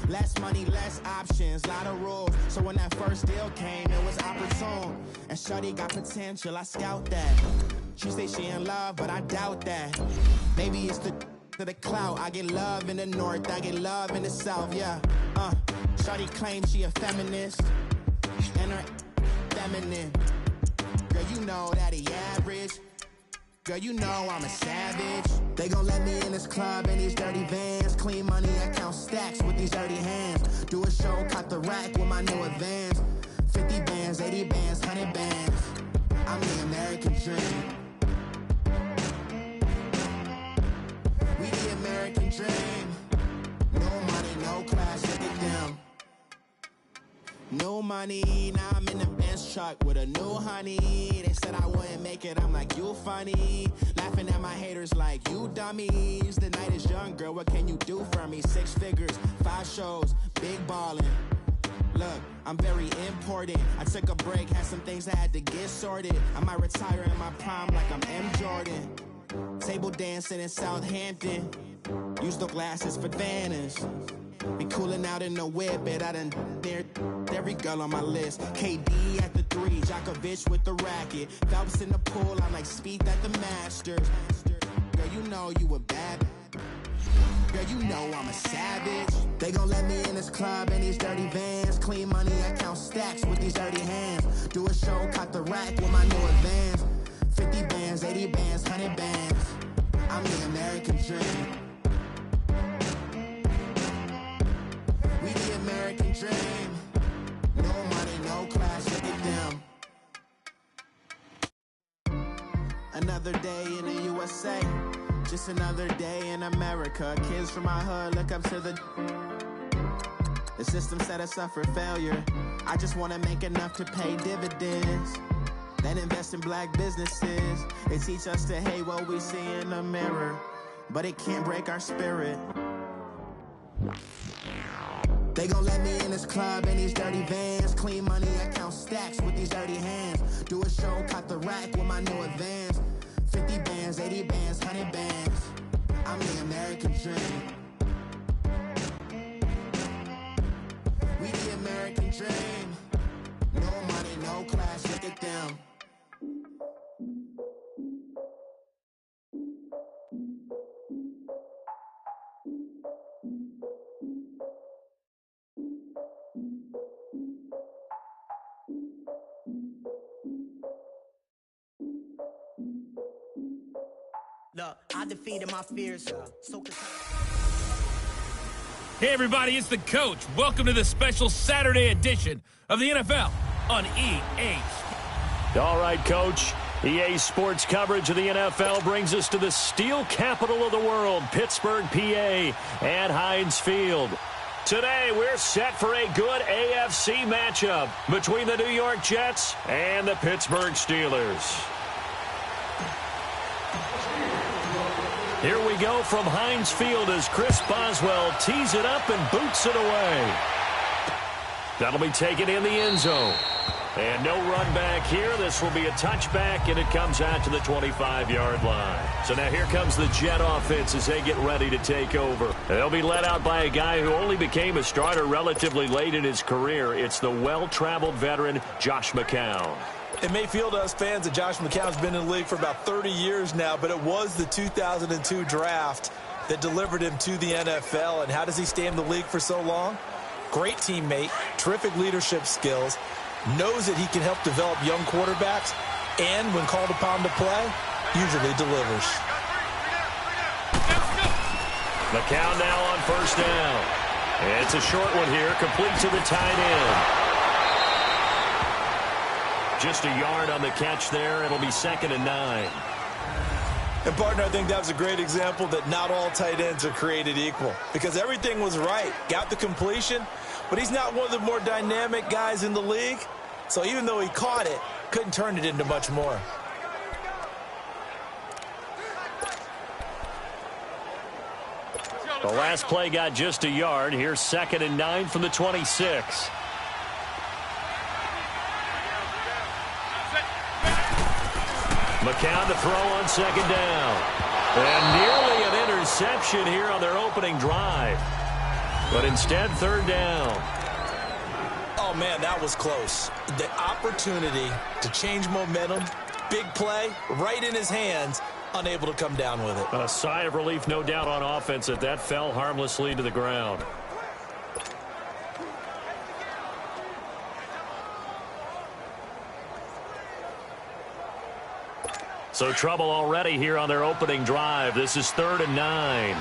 Less money, less options, lot of rules. So when that first deal came, it was opportune. And shorty got potential, I scout that. She say she in love, but I doubt that. Maybe it's to the clout. I get love in the north, I get love in the south, yeah. Shorty claims she a feminist, and her feminine. Girl, you know that he average. Girl, you know I'm a savage. They gon' let me in this club in these dirty vans. Clean money, I count stacks with these dirty hands. Do a show, cut the rack with my new advance. 50 bands, 80 bands, 100 bands. I'm the American dream. We the American dream. No money, no class, look at them. No money, now I'm in the Benz truck with a new honey. They said I wouldn't make it, I'm like, you funny. Laughing at my haters like, you dummies. The night is young, girl, what can you do for me? 6 figures, 5 shows, big ballin'. Look, I'm very important. I took a break, had some things I had to get sorted. I might retire in my prime like I'm M. Jordan. Table dancing in Southampton. Use the glasses for Vannas. Be cooling out in the whip, but I done near every girl on my list. KD at the 3, Djokovic with the racket. Phelps in the pool, I'm like Speed at the Masters. Girl, you know you a bad. Girl, you know I'm a savage. They gon' let me in this club in these dirty vans. Clean money, I count stacks with these dirty hands. Do a show, cut the rack with my new advance. 50 bands, 80 bands, 100 bands. I'm the American dream. We the American dream. No money, no class, look at them. Another day in the USA. Just another day in America. Kids from my hood look up to the system set us up for failure. I just want to make enough to pay dividends. Then invest in black businesses. They teach us to hate what we see in the mirror, but it can't break our spirit. They gon' let me in this club in these dirty vans. Clean money, I count stacks with these dirty hands. Do a show, cut the rack with my new advance. 50 bands, 80 bands, 100 bands. I'm the American dream. We the American dream. No money, no class, look at them. Look, I defeated my fears. Hey, everybody, it's the coach. Welcome to the special Saturday edition of the NFL on EA. All right, Coach. EA Sports coverage of the NFL brings us to the steel capital of the world, Pittsburgh, PA, at Heinz Field. Today, we're set for a good AFC matchup between the New York Jets and the Pittsburgh Steelers. Here we go from Heinz Field as Chris Boswell tees it up and boots it away. That'll be taken in the end zone. And no run back here. This will be a touchback, and it comes out to the 25-yard line. So now here comes the Jet offense as they get ready to take over. They'll be led out by a guy who only became a starter relatively late in his career. It's the well-traveled veteran, Josh McCown. It may feel to us fans that Josh McCown's been in the league for about 30 years now, but it was the 2002 draft that delivered him to the NFL. And how does he stay in the league for so long? Great teammate, terrific leadership skills, knows that he can help develop young quarterbacks, and when called upon to play, usually delivers. McCown now on first down. It's a short one here, complete to the tight end. Just a yard on the catch there. It'll be 2nd and 9. And, partner, I think that was a great example that not all tight ends are created equal, because everything was right. Got the completion, but he's not one of the more dynamic guys in the league. So even though he caught it, couldn't turn it into much more. The last play got just a yard. Here's 2nd and 9 from the 26. McCown to throw on 2nd down. And nearly an interception here on their opening drive. But instead, third down. Oh, man, that was close. The opportunity to change momentum, big play, right in his hands, unable to come down with it. A sigh of relief, no doubt, on offense that fell harmlessly to the ground. So trouble already here on their opening drive. This is 3rd and 9.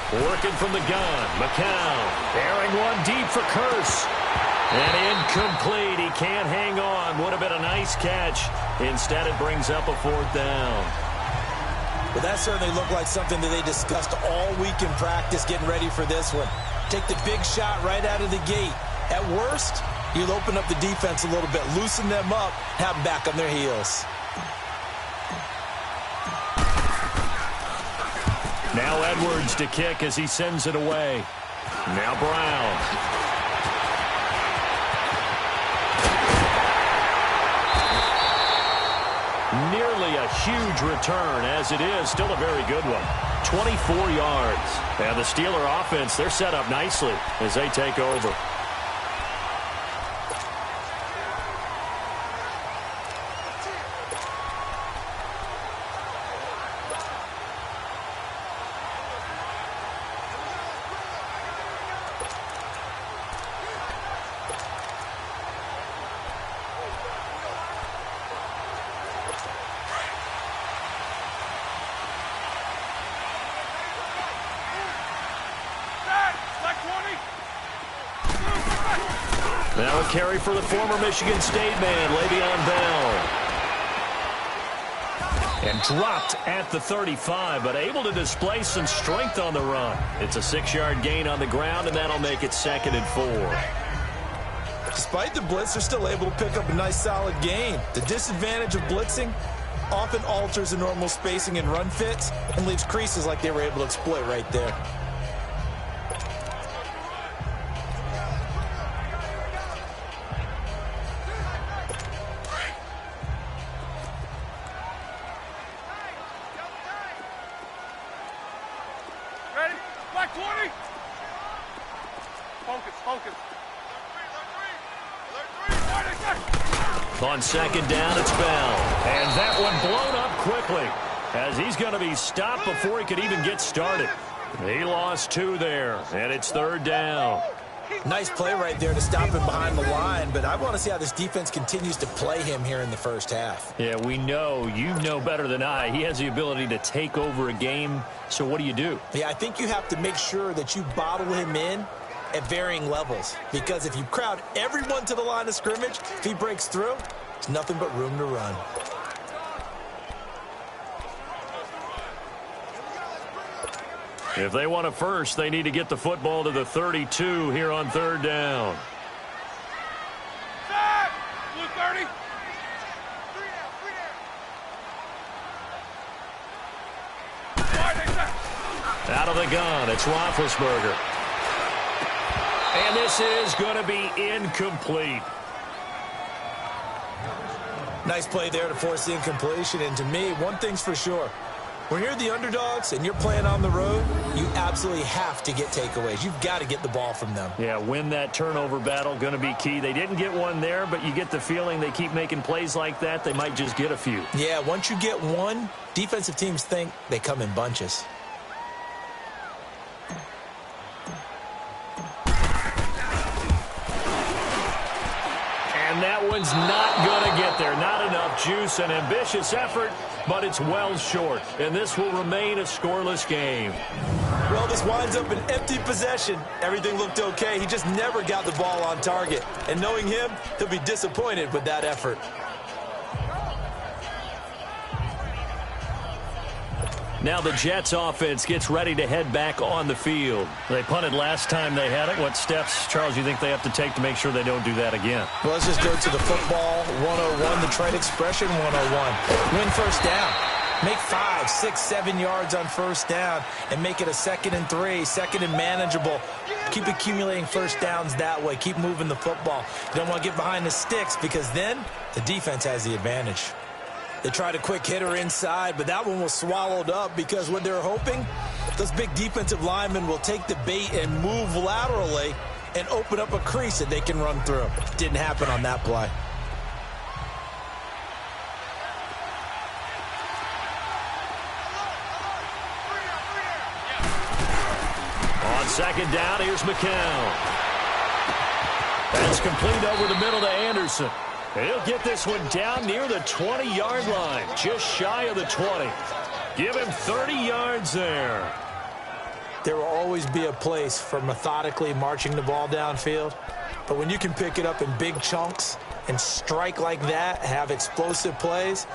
Working from the gun. McCown airing one deep for Curse. And incomplete. He can't hang on. Would have been a nice catch. Instead, it brings up a 4th down. Well, that certainly looked like something that they discussed all week in practice getting ready for this one. Take the big shot right out of the gate. At worst, you'll open up the defense a little bit, loosen them up, have them back on their heels. Now Edwards to kick as he sends it away. Now Brown. Nearly a huge return, as it is still a very good one. 24 yards. And the Steeler offense, they're set up nicely as they take over. Now a carry for the former Michigan State man, Le'Veon Bell. And dropped at the 35, but able to display some strength on the run. It's a 6-yard gain on the ground, and that'll make it 2nd and 4. Despite the blitz, they're still able to pick up a nice, solid gain. The disadvantage of blitzing often alters the normal spacing and run fits and leaves creases like they were able to exploit right there. On 2nd down, it's Bell. And that one blown up quickly as he's going to be stopped before he could even get started. He lost 2 there, and it's 3rd down. Nice play right there to stop him behind the line, but I want to see how this defense continues to play him here in the first half. Yeah, we know. You know better than I. He has the ability to take over a game, so what do you do? Yeah, I think you have to make sure that you bottle him in at varying levels, because if you crowd everyone to the line of scrimmage, if he breaks through, there's nothing but room to run. If they want a first, they need to get the football to the 32 here on 3rd down. Blue 30. Out of the gun, it's Roethlisberger. And this is going to be incomplete. Nice play there to force the incompletion. And to me, one thing's for sure. When you're the underdogs and you're playing on the road, you absolutely have to get takeaways. You've got to get the ball from them. Yeah, win that turnover battle, going to be key. They didn't get one there, but you get the feeling they keep making plays like that, they might just get a few. Yeah, once you get one, defensive teams think they come in bunches. And that one's not going to get there. Not enough juice. An ambitious effort, but it's well short. And this will remain a scoreless game. Well, this winds up an empty possession. Everything looked okay. He just never got the ball on target. And knowing him, he'll be disappointed with that effort. Now the Jets offense gets ready to head back on the field. They punted last time they had it. What steps, Charles, you think they have to take to make sure they don't do that again? Well, let's just go to the football 101, the trade expression 101. Win first down. Make 5, 6, 7 yards on first down and make it a 2nd and 3, 2nd and manageable. Keep accumulating first downs that way. Keep moving the football. You don't want to get behind the sticks because then the defense has the advantage. They tried a quick hitter inside, but that one was swallowed up because what they're hoping, those big defensive linemen will take the bait and move laterally and open up a crease that they can run through. Didn't happen on that play. On second down, here's McCown. That's complete over the middle to Anderson. He'll get this one down near the 20-yard line, just shy of the 20. Give him 30 yards there. There will always be a place for methodically marching the ball downfield, but when you can pick it up in big chunks and strike like that, have explosive plays,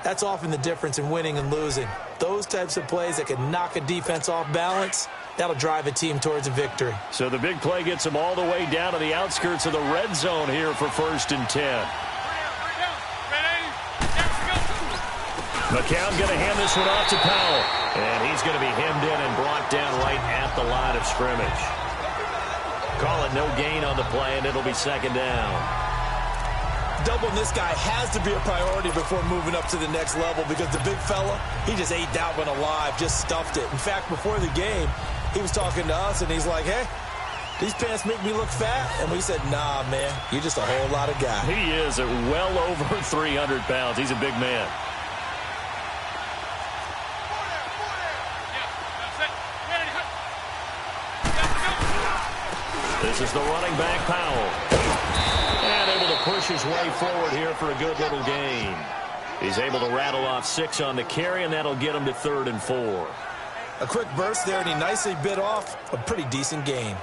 that's often the difference in winning and losing. Those types of plays that can knock a defense off balance, that'll drive a team towards a victory. So the big play gets them all the way down to the outskirts of the red zone here for 1st and 10. McCown going to hand this one off to Powell. And he's going to be hemmed in and brought down right at the line of scrimmage. Call it no gain on the play, and it'll be 2nd down. Doubling this guy has to be a priority before moving up to the next level because the big fella, he just ate that one alive, just stuffed it. In fact, before the game, he was talking to us, and he's like, hey, these pants make me look fat? And we said, nah, man, you're just a whole lot of guy. He is at well over 300 pounds. He's a big man. This is the running back, Powell. And able to push his way forward here for a good little gain. He's able to rattle off 6 on the carry, and that'll get him to 3rd and 4. A quick burst there, and he nicely bit off a pretty decent gain.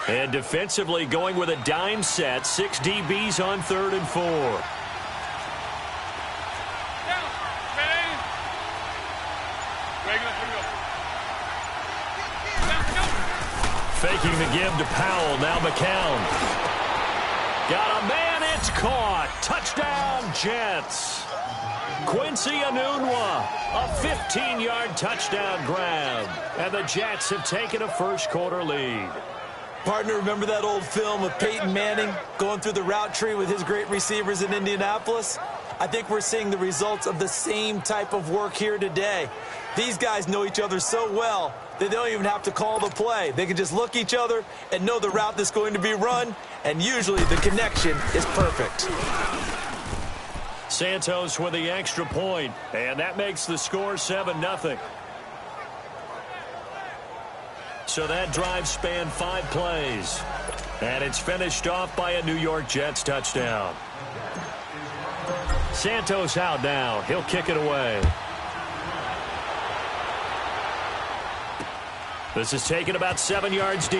And defensively going with a dime set. 6 DBs on 3rd and 4. Faking the give to Powell. Now McCown. Got a man. It's caught. Touchdown, Jets. Quincy Enunwa. A 15-yard touchdown grab. And the Jets have taken a first-quarter lead. Partner, remember that old film of Peyton Manning going through the route tree with his great receivers in Indianapolis? I think we're seeing the results of the same type of work here today. These guys know each other so well that they don't even have to call the play. They can just look each other and know the route that's going to be run, and usually the connection is perfect. Santos with the extra point, and that makes the score 7-0. So that drive spanned 5 plays. And it's finished off by a New York Jets touchdown. Santos out now. He'll kick it away. This is taken about 7 yards deep.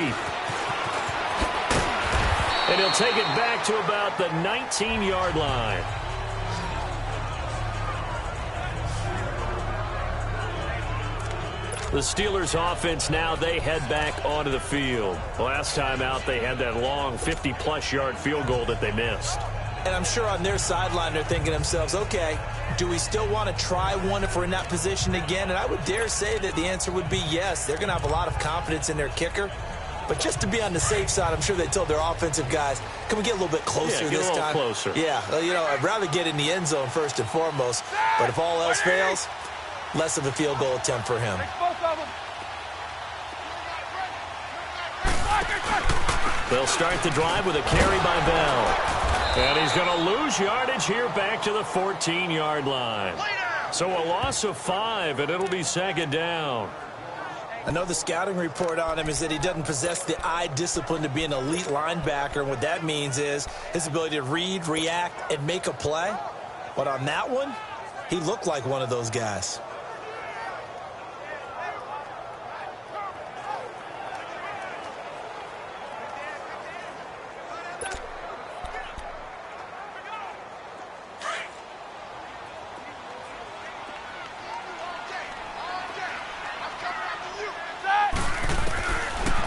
And he'll take it back to about the 19-yard line. The Steelers offense now, they head back onto the field. Last time out, they had that long 50-plus yard field goal that they missed. And I'm sure on their sideline, they're thinking to themselves, okay, do we still want to try one if we're in that position again? And I would dare say that the answer would be yes. They're going to have a lot of confidence in their kicker. But just to be on the safe side, I'm sure they told their offensive guys, can we get a little bit closer this time? Closer. Yeah, you know, I'd rather get in the end zone first and foremost. But if all else fails, less of a field goal attempt for him. They'll start the drive with a carry by Bell. And he's going to lose yardage here back to the 14-yard line. So a loss of 5, and it'll be 2nd down. I know the scouting report on him is that he doesn't possess the eye discipline to be an elite linebacker. And what that means is his ability to read, react, and make a play. But on that one, he looked like one of those guys.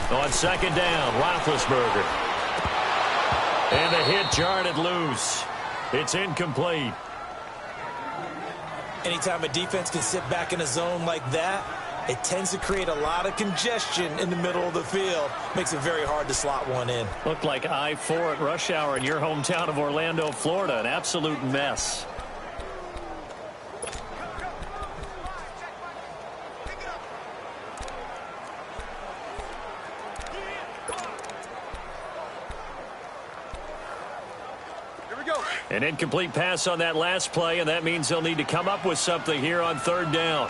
On 2nd down, Roethlisberger. And the hit jarred it loose. It's incomplete. Anytime a defense can sit back in a zone like that, it tends to create a lot of congestion in the middle of the field. Makes it very hard to slot one in. Looked like I-4 at rush hour in your hometown of Orlando, Florida. An absolute mess. An incomplete pass on that last play, and that means they'll need to come up with something here on third down.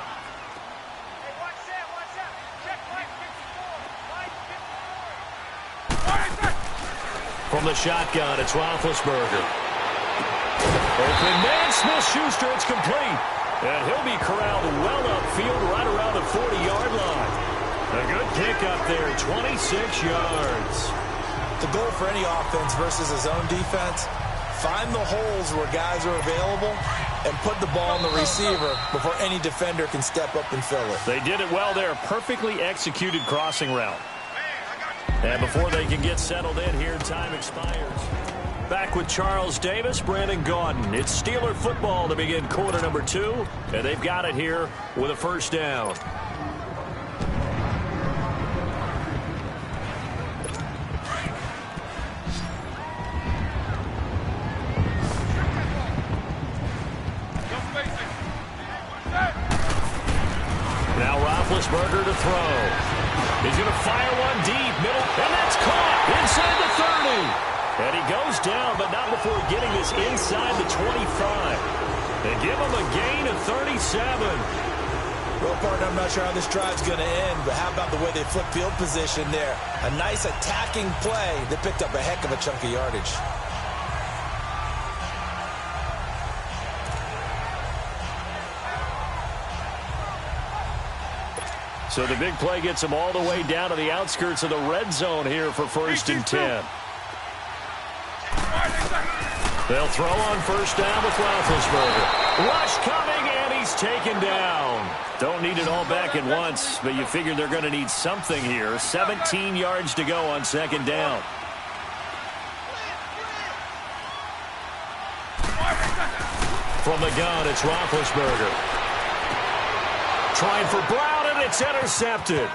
From the shotgun, it's Roethlisberger. Open man, Smith-Schuster, it's complete. And he'll be corralled well upfield right around the 40-yard line. A good pick up there, 26 yards. The goal for any offense versus a zone defense, find the holes where guys are available and put the ball on the receiver before any defender can step up and fill it. They did it well there. Perfectly executed crossing route. And before they can get settled in here, time expires. Back with Charles Davis, Brandon Gaudin. It's Steeler football to begin quarter number 2, and they've got it here with a first down. Now Roethlisberger to throw. He's going to fire one deep, middle, and that's caught inside the 30. And he goes down, but not before getting this inside the 25. They give him a gain of 37. Well, partner, I'm not sure how this drive's going to end, but how about the way they flip field position there? A nice attacking play that picked up a heck of a chunk of yardage. So the big play gets them all the way down to the outskirts of the red zone here for first and 10. They'll throw on first down with Roethlisberger. Rush coming, and he's taken down. Don't need it all back at once, but you figure they're going to need something here. 17 yards to go on second down. From the gun, it's Roethlisberger. Trying for Brown, and it's intercepted.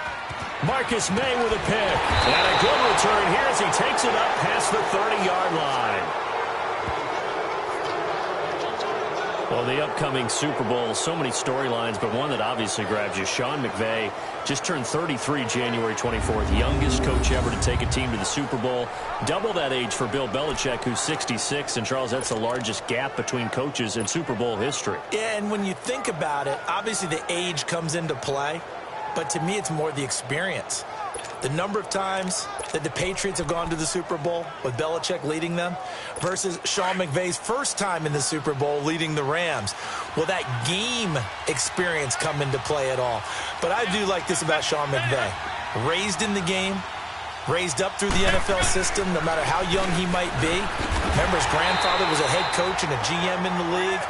Marcus May with a pick. And a good return here as he takes it up past the 30-yard line. Well, the upcoming Super Bowl, so many storylines, but one that obviously grabs you. Sean McVay just turned 33 January 24th. Youngest coach ever to take a team to the Super Bowl. Double that age for Bill Belichick, who's 66. And, Charles, that's the largest gap between coaches in Super Bowl history. Yeah, and when you think about it, obviously the age comes into play. But to me, it's more the experience. The number of times that the Patriots have gone to the Super Bowl with Belichick leading them versus Sean McVay's first time in the Super Bowl leading the Rams. Will that game experience come into play at all? But I do like this about Sean McVay. Raised in the game, raised up through the NFL system, no matter how young he might be. Remember, his grandfather was a head coach and a GM in the league.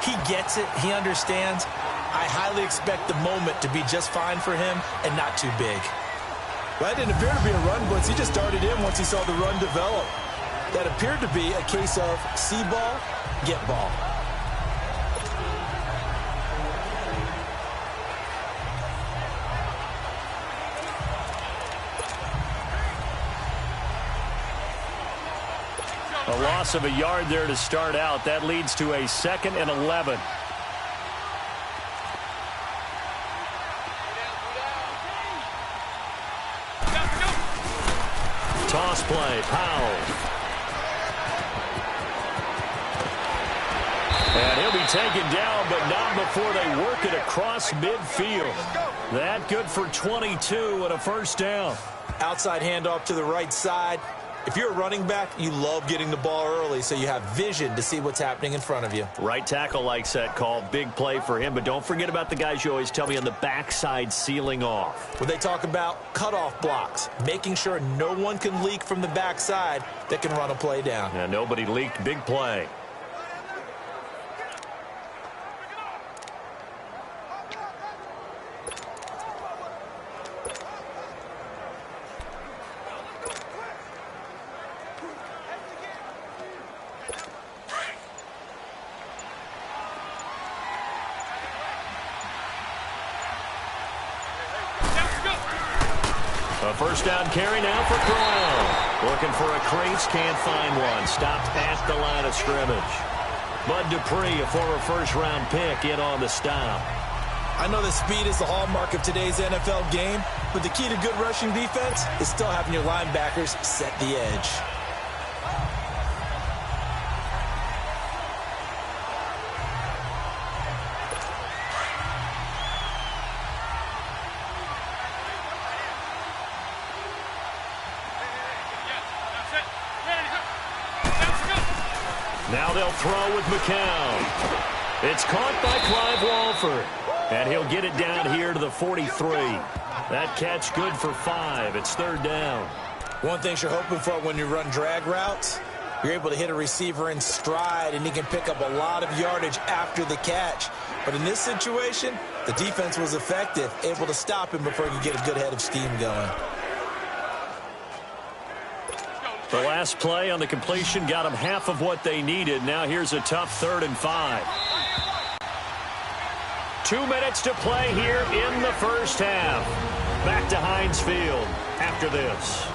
He gets it. He understands. I highly expect the moment to be just fine for him and not too big. Well, that didn't appear to be a run blitz. He just darted in once he saw the run develop. That appeared to be a case of see ball, get ball. A loss of a yard there to start out. That leads to a 2nd and 11. Toss play, Powell. And he'll be taken down, but not before they work it across midfield. That good for 22 and a first down. Outside handoff to the right side. If you're a running back, you love getting the ball early so you have vision to see what's happening in front of you. Right tackle likes that call. Big play for him, but don't forget about the guys you always tell me on the backside sealing off. When they talk about cutoff blocks, making sure no one can leak from the backside that can run a play down. Yeah, nobody leaked. Big play. A first down carry now for Crowell. Looking for a crease, can't find one. Stopped at the line of scrimmage. Bud Dupree, a former first-round pick, in on the stop. I know that speed is the hallmark of today's NFL game, but the key to good rushing defense is still having your linebackers set the edge. Now they'll throw with McCown. It's caught by Clive Walford. And he'll get it down here to the 43. That catch good for 5. It's third down. One thing you're hoping for when you run drag routes, you're able to hit a receiver in stride, and he can pick up a lot of yardage after the catch. But in this situation, the defense was effective, able to stop him before he could get a good head of steam going. The last play on the completion got them half of what they needed. Now here's a tough 3rd and 5. 2 minutes to play here in the first half. Back to Heinz Field after this.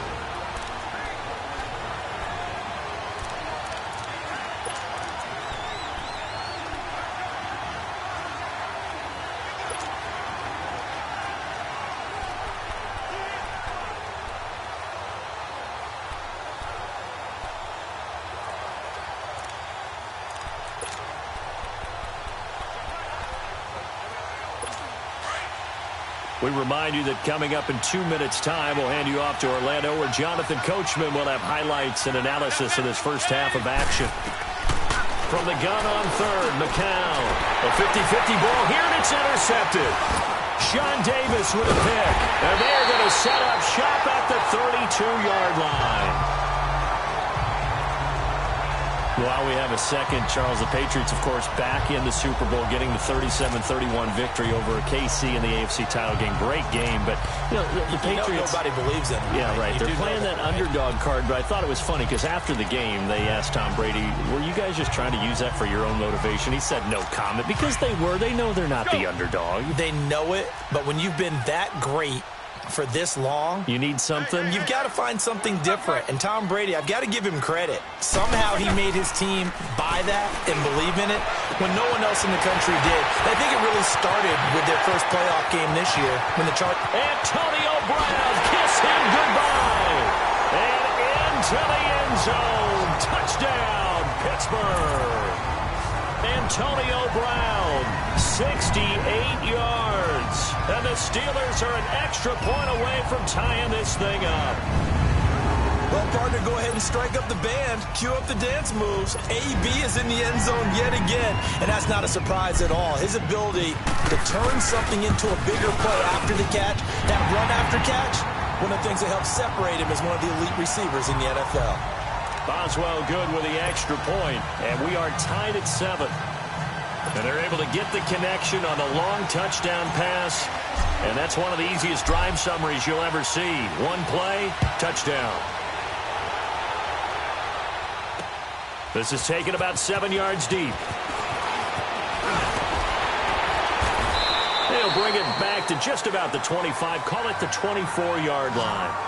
We remind you that coming up in 2 minutes' time, we'll hand you off to Orlando, where Jonathan Coachman will have highlights and analysis of this first half of action. From the gun on 3rd, McCown. A 50-50 ball here, and it's intercepted. Sean Davis with a pick. And they're going to set up shop at the 32-yard line. While we have a second, Charles, the Patriots, of course, back in the Super Bowl, getting the 37-31 victory over KC in the AFC title game. Great game, but the Patriots, nobody believes in them. Yeah, right. They're playing that underdog card, but I thought it was funny because after the game, they asked Tom Brady, were you guys just trying to use that for your own motivation? He said no comment because they were. They know they're not the underdog. They know it, but when you've been that great for this long, you need something. You've got to find something different. And Tom Brady, I've got to give him credit. Somehow he made his team buy that and believe in it when no one else in the country did. I think it really started with their first playoff game this year when the Antonio Brown, kiss him goodbye. And into the end zone. Touchdown, Pittsburgh. Antonio Brown, 68 yards. And the Steelers are an extra point away from tying this thing up. Well, partner, go ahead and strike up the band. Cue up the dance moves. AB is in the end zone yet again. And that's not a surprise at all. His ability to turn something into a bigger play after the catch, that run after catch, one of the things that helps separate him as one of the elite receivers in the NFL. Boswell good with the extra point, and we are tied at 7. And they're able to get the connection on the long touchdown pass, and that's one of the easiest drive summaries you'll ever see. One play, touchdown. This is taken about 7 yards deep. They'll bring it back to just about the 25, call it the 24-yard line.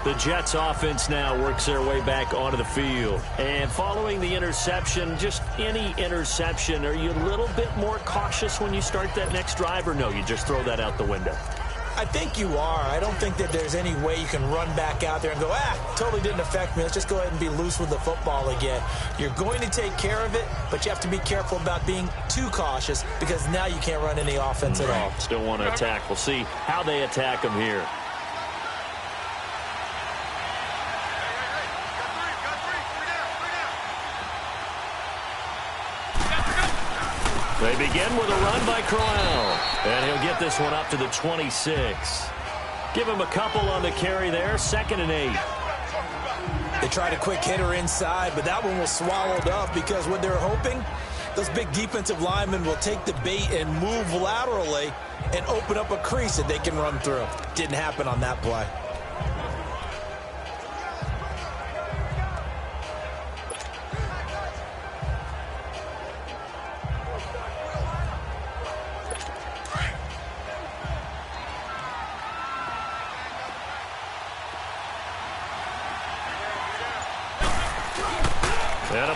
The Jets offense now works their way back onto the field. And following the interception, just any interception, are you a little bit more cautious when you start that next drive, or no, you just throw that out the window? I think you are. I don't think that there's any way you can run back out there and go, totally didn't affect me. Let's just go ahead and be loose with the football again. You're going to take care of it, but you have to be careful about being too cautious because now you can't run any offense at all. Still want to attack. We'll see how they attack them here. They begin with a run by Crowell. And he'll get this one up to the 26. Give him a couple on the carry there. 2nd and 8. They tried a quick hitter inside, but that one was swallowed up because what they're hoping, those big defensive linemen will take the bait and move laterally and open up a crease that they can run through. Didn't happen on that play.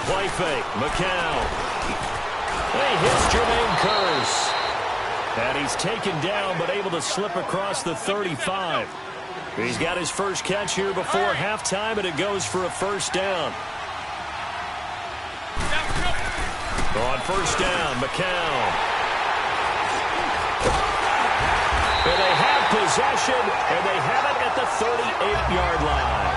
play fake. McCown. He hits Jermaine Kearse. And he's taken down but able to slip across the 35. He's got his first catch here before halftime, and it goes for a first down. On first down, McCown. And they have possession, and they have it at the 38-yard line.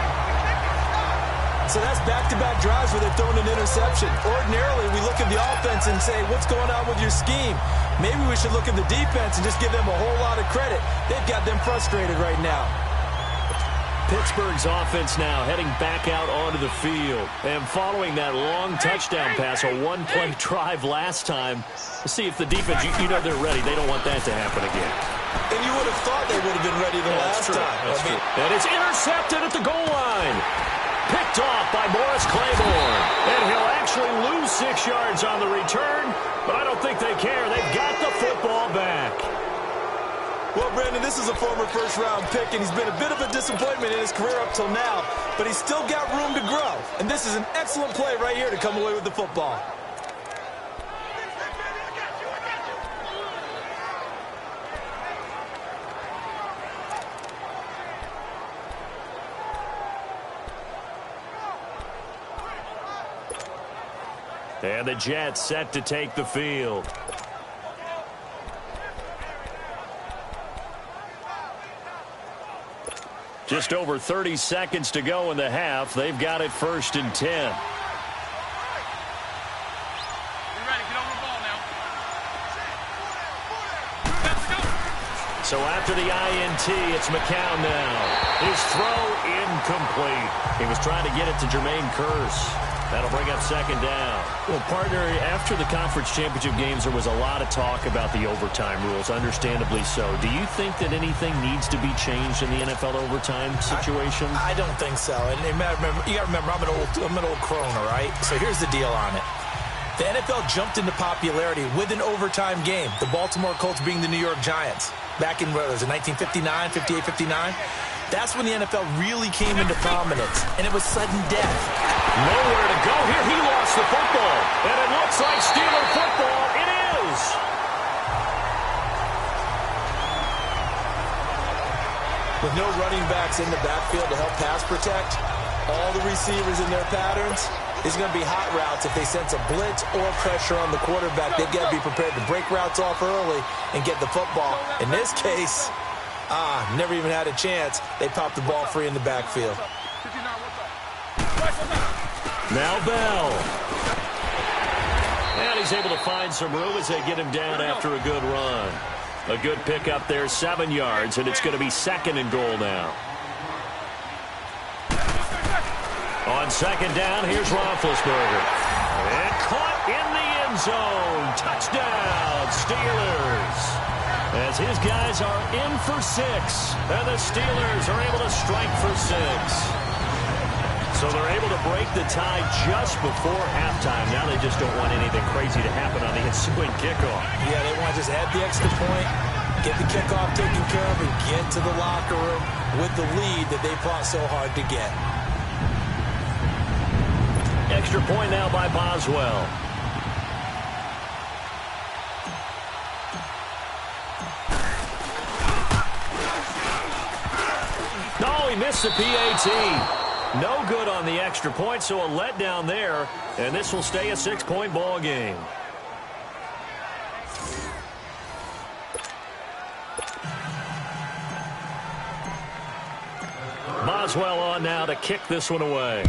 So that's back-to-back drives where they've thrown an interception. Ordinarily, we look at the offense and say, what's going on with your scheme? Maybe we should look at the defense and just give them a whole lot of credit. They've got them frustrated right now. Pittsburgh's offense now heading back out onto the field. And following that long touchdown pass, a one-play drive last time, let's see if the defense, you know they're ready. They don't want that to happen again. And you would have thought they would have been ready the last time. That's true. And it's intercepted at the goal line. Picked off by Morris Claiborne. And he'll actually lose 6 yards on the return, but I don't think they care. They've got the football back. Well, Brandon, this is a former first-round pick, and he's been a bit of a disappointment in his career up till now, but he's still got room to grow. And this is an excellent play right here to come away with the football. And the Jets set to take the field. Just over 30 seconds to go in the half. They've got it 1st and 10. So after the INT, it's McCown now. His throw incomplete. He was trying to get it to Jermaine Kearse. That'll bring up 2nd down. Well, partner, after the conference championship games, there was a lot of talk about the overtime rules, understandably so. Do you think that anything needs to be changed in the NFL overtime situation? I don't think so. And you got to remember, I'm an old crone, all right? So here's the deal on it. The NFL jumped into popularity with an overtime game, the Baltimore Colts being the New York Giants. Back in, what was it, 1959, 58, 59? That's when the NFL really came into prominence, and it was sudden death. Nowhere to go here. He lost the football, and it looks like Steeler football. It is. With no running backs in the backfield to help pass protect, all the receivers in their patterns, it's going to be hot routes if they sense a blitz or pressure on the quarterback. They've got to be prepared to break routes off early and get the football. In this case, never even had a chance. They popped the ball free in the backfield. Now Bell. And he's able to find some room as they get him down after a good run. A good pickup there, 7 yards, and it's going to be 2nd and goal now. On 2nd down, here's Roethlisberger. And caught in the end zone. Touchdown, Steelers. As his guys are in for 6, and the Steelers are able to strike for 6. So they're able to break the tie just before halftime. Now they just don't want anything crazy to happen on the ensuing kickoff. Yeah, they want to just add the extra point, get the kickoff taken care of, and get to the locker room with the lead that they fought so hard to get. Extra point now by Boswell. No, he missed the PAT. No good on the extra point, so a letdown there, and this will stay a 6-point ball game. Boswell on now to kick this one away.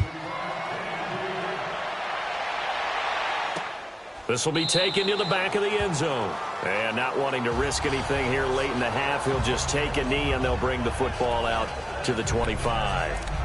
This will be taken to the back of the end zone. And not wanting to risk anything here late in the half, he'll just take a knee, and they'll bring the football out to the 25.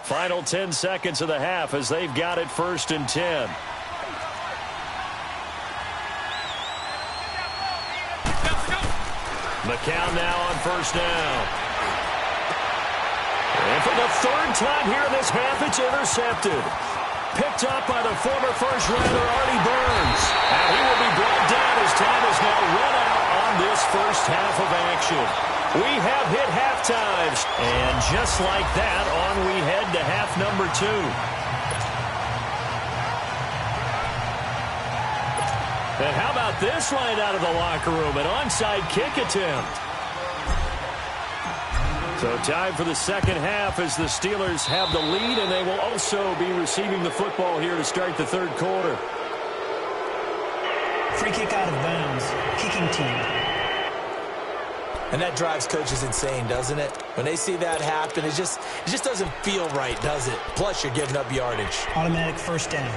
Final 10 seconds of the half as they've got it 1st and 10. McCown now on 1st down. And for the third time here in this half, it's intercepted. Picked up by the former first-rounder Artie Burns. And he will be brought down as time is now run out on this first half of action. We have hit half times. And just like that, on we head to half number 2. And how about this right out of the locker room? An onside kick attempt. So time for the second half as the Steelers have the lead, and they will also be receiving the football here to start the third quarter. Free kick out of bounds. Kicking team. And that drives coaches insane, doesn't it? When they see that happen, it just doesn't feel right, does it? Plus, you're giving up yardage. Automatic first down.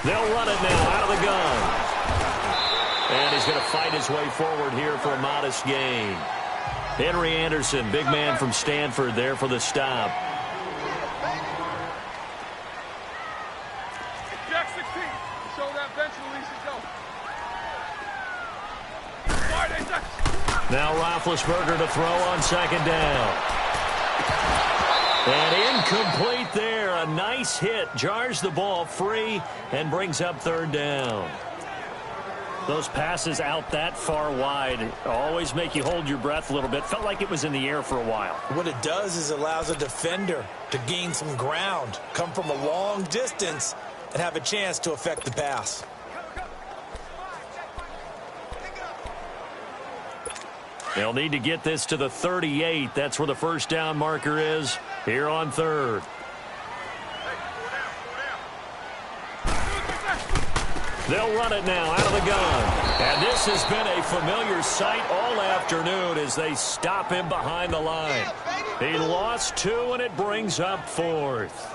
They'll run it now out of the gun. And he's going to fight his way forward here for a modest gain. Henry Anderson, big man from Stanford, there for the stop. Jack 16. Show that bench release and go. Now Roethlisberger to throw on second down. And incomplete there. A nice hit. Jars the ball free and brings up third down. Those passes out that far wide always make you hold your breath a little bit. Felt like it was in the air for a while. What it does is allows a defender to gain some ground, come from a long distance, and have a chance to affect the pass. They'll need to get this to the 38. That's where the first down marker is here on third. They'll run it now out of the gun. And this has been a familiar sight all afternoon as they stop him behind the line. He lost 2, and it brings up 4th.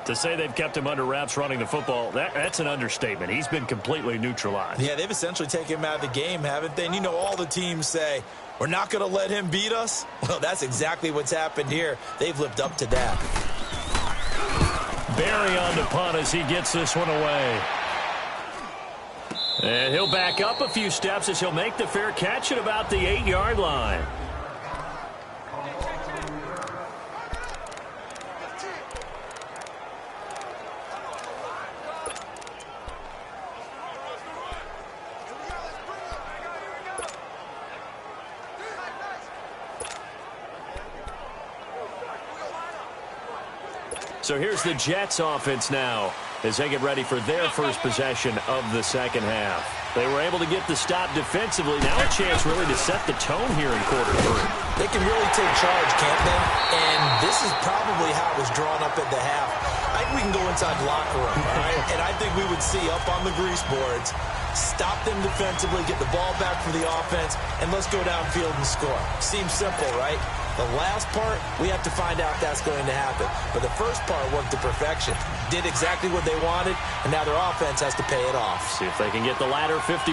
To say they've kept him under wraps running the football, that's an understatement. He's been completely neutralized. Yeah, they've essentially taken him out of the game, haven't they? And you know all the teams say, we're not going to let him beat us. Well, that's exactly what's happened here. They've lived up to that. Barry on the punt as he gets this one away. And he'll back up a few steps as he'll make the fair catch at about the 8-yard line. So here's the Jets offense now as they get ready for their first possession of the second half. They were able to get the stop defensively. Now a chance really to set the tone here in quarter 3. They can really take charge, can't they? And this is probably how it was drawn up at the half. I think we can go inside the locker room, all right? And I think we would see up on the grease boards, stop them defensively, get the ball back for the offense, and let's go downfield and score. Seems simple, right? The last part, we have to find out if that's going to happen. But the first part worked to perfection. Did exactly what they wanted, and now their offense has to pay it off. See if they can get the latter 50%.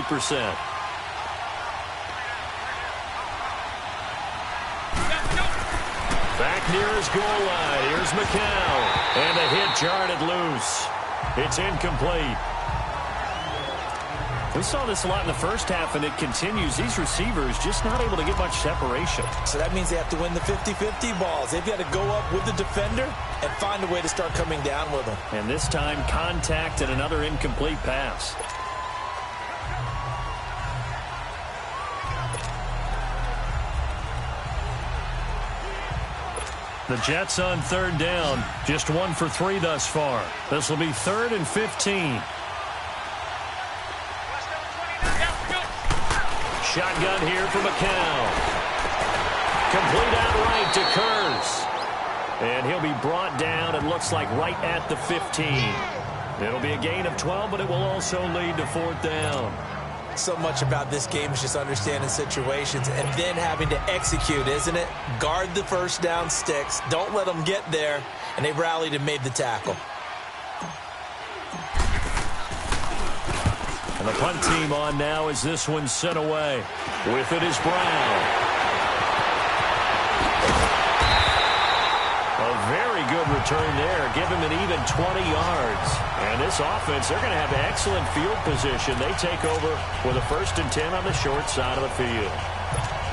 Back near his goal line. Here's McCown. And the hit jarred it loose. It's incomplete. We saw this a lot in the first half, and it continues. These receivers just not able to get much separation. So that means they have to win the 50-50 balls. They've got to go up with the defender and find a way to start coming down with them. And this time, contact and another incomplete pass. The Jets on third down, just 1 for 3 thus far. This will be 3rd and 15. Shotgun here for McCown. Complete outright to Kurz. And he'll be brought down, it looks like, right at the 15. It'll be a gain of 12, but it will also lead to 4th down. So much about this game is just understanding situations and then having to execute, isn't it? Guard the first down sticks. Don't let them get there. And they rallied and made the tackle. And the punt team on now as this one's sent away. With it is Brown. A very good return there. Give him an even 20 yards. And this offense, they're going to have excellent field position. They take over with a 1st and 10 on the short side of the field.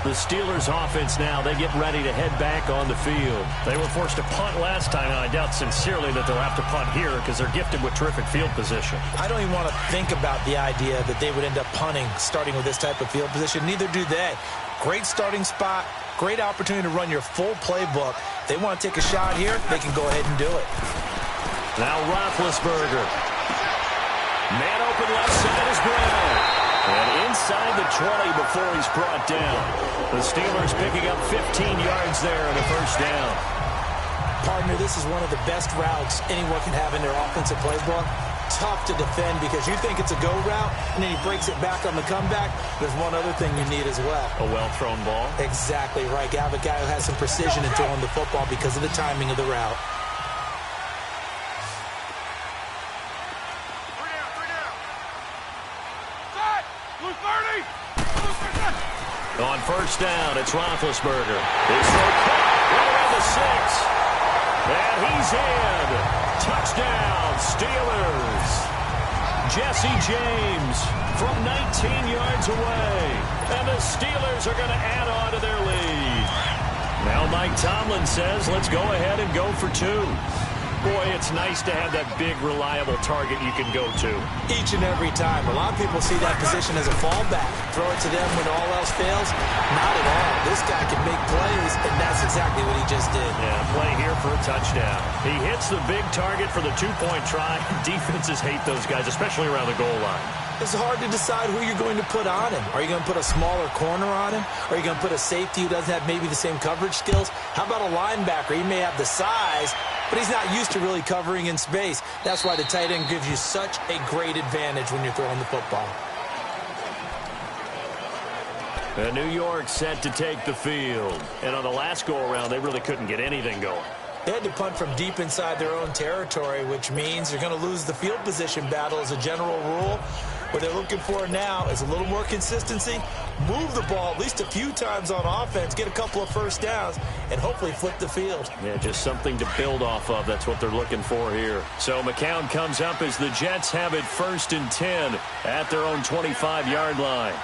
The Steelers offense now, they get ready to head back on the field. They were forced to punt last time, and I doubt sincerely that they'll have to punt here because they're gifted with terrific field position. I don't even want to think about the idea that they would end up punting starting with this type of field position. Neither do they. Great starting spot, great opportunity to run your full playbook. If they want to take a shot here, they can go ahead and do it. Now Roethlisberger. Man open left side is Brown. And inside the 20 before he's brought down. The Steelers picking up 15 yards there and a 1st down. Partner, this is one of the best routes anyone can have in their offensive playbook. Tough to defend because you think it's a go route, and then he breaks it back on the comeback. There's one other thing you need as well. A well-thrown ball. Exactly right. You have a guy who has some precision in throwing the football because of the timing of the route. On 1st down, it's Roethlisberger. It's right around the 6. And he's in. Touchdown, Steelers. Jesse James from 19 yards away. And the Steelers are going to add on to their lead. Now Mike Tomlin says, let's go ahead and go for 2. Boy, it's nice to have that big, reliable target you can go to. Each and every time. A lot of people see that position as a fallback. Throw it to them when all else fails. Not at all. This guy can make plays, and that's exactly what he just did. Yeah, play here for a touchdown. He hits the big target for the 2-point try. Defenses hate those guys, especially around the goal line. It's hard to decide who you're going to put on him. Are you going to put a smaller corner on him? Are you going to put a safety who doesn't have maybe the same coverage skills? How about a linebacker? He may have the size, but he's not used to really covering in space. That's why the tight end gives you such a great advantage when you're throwing the football. And New York set to take the field. And on the last go-around, they really couldn't get anything going. They had to punt from deep inside their own territory, which means they're going to lose the field position battle as a general rule. What they're looking for now is a little more consistency, move the ball at least a few times on offense, get a couple of 1st downs, and hopefully flip the field. Yeah, just something to build off of. That's what they're looking for here. So McCown comes up as the Jets have it 1st and 10 at their own 25-yard line.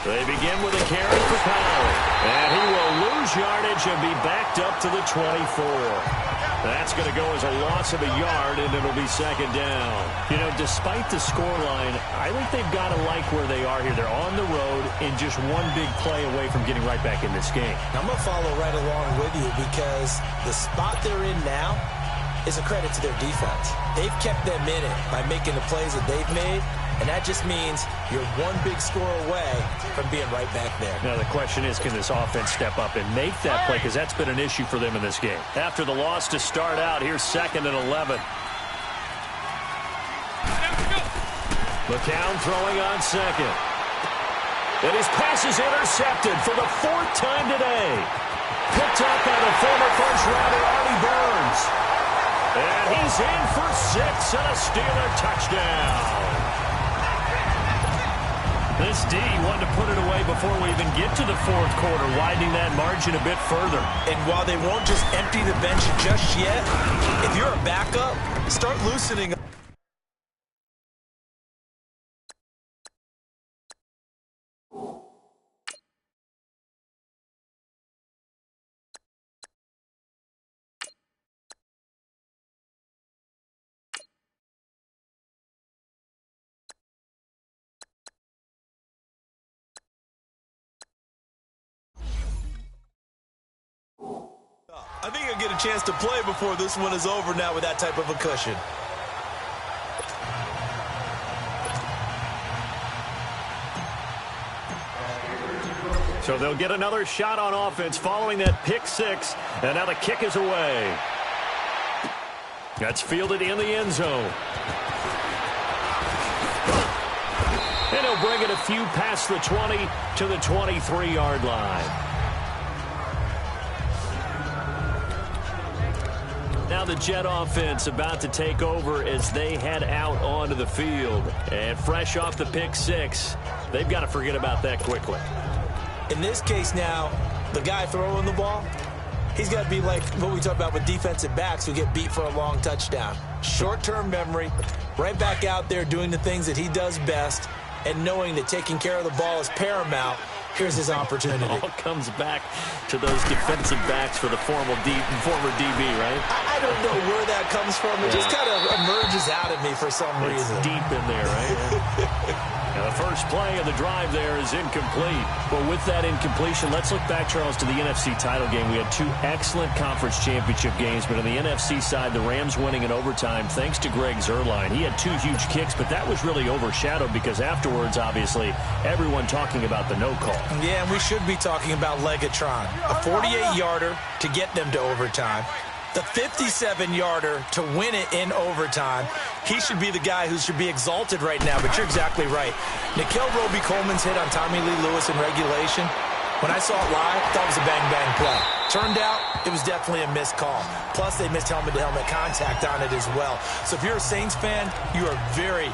They begin with a carry for Powell. And he will lose yardage and be backed up to the 24. That's going to go as a loss of a yard, and it'll be 2nd down. You know, despite the scoreline, I think they've got to like where they are here. They're on the road and just one big play away from getting right back in this game. I'm going to follow right along with you because the spot they're in now is a credit to their defense. They've kept them in it by making the plays that they've made, and that just means you're one big score away from being right back there. Now the question is, can this offense step up and make that play? Because that's been an issue for them in this game. After the loss to start out, here's 2nd and 11. McCown throwing on 2nd. And his pass is intercepted for the 4th time today. Picked up by the former first-rounder Artie Burns. And he's in for 6 and a Steeler touchdown. This D wanted to put it away before we even get to the 4th quarter, widening that margin a bit further. And while they won't just empty the bench just yet, if you're a backup, start loosening up. I think he'll get a chance to play before this one is over now with that type of a cushion. So they'll get another shot on offense following that pick 6, and now the kick is away. That's fielded in the end zone. And he'll bring it a few past the 20 to the 23-yard line. Now the Jet offense about to take over as they head out onto the field. And fresh off the pick six, they've got to forget about that quickly. In this case now, the guy throwing the ball, he's got to be like what we talk about with defensive backs who get beat for a long touchdown. Short-term memory, right back out there doing the things that he does best, and knowing that taking care of the ball is paramount. Here's his opportunity. It all comes back to those defensive backs for the former DB, right? I don't know where that comes from. It just kind of emerges out of me for some reason. It's deep in there, right? Now the first play of the drive there is incomplete. Well, with that incompletion, let's look back, Charles, to the NFC title game. We had two excellent conference championship games, but on the NFC side, the Rams winning in overtime thanks to Greg Zuerlein. He had two huge kicks, but that was really overshadowed because afterwards, obviously, everyone talking about the no call. Yeah, and we should be talking about Legatron. A 48-yarder to get them to overtime. The 57-yarder to win it in overtime. He should be the guy who should be exalted right now, but you're exactly right. Nickell Robey-Coleman's hit on Tommy Lee Lewis in regulation, when I saw it live, I thought it was a bang-bang play. Turned out, it was definitely a missed call. Plus, they missed helmet-to-helmet contact on it as well. So if you're a Saints fan, you are very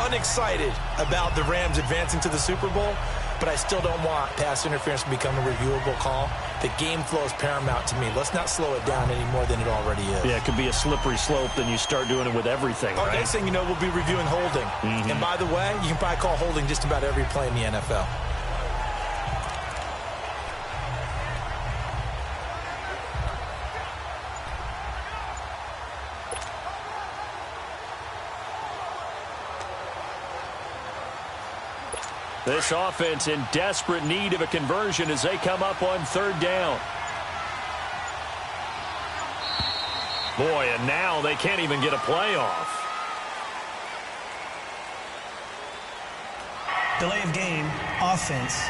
unexcited about the Rams advancing to the Super Bowl, but I still don't want pass interference to become a reviewable call. The game flow is paramount to me. Let's not slow it down any more than it already is. Yeah, it could be a slippery slope, then you start doing it with everything, right? Next thing you know, we'll be reviewing holding. And by the way, you can probably call holding just about every play in the NFL. This offense in desperate need of a conversion as they come up on third down. Boy, and now they can't even get a play off. Delay of game, offense.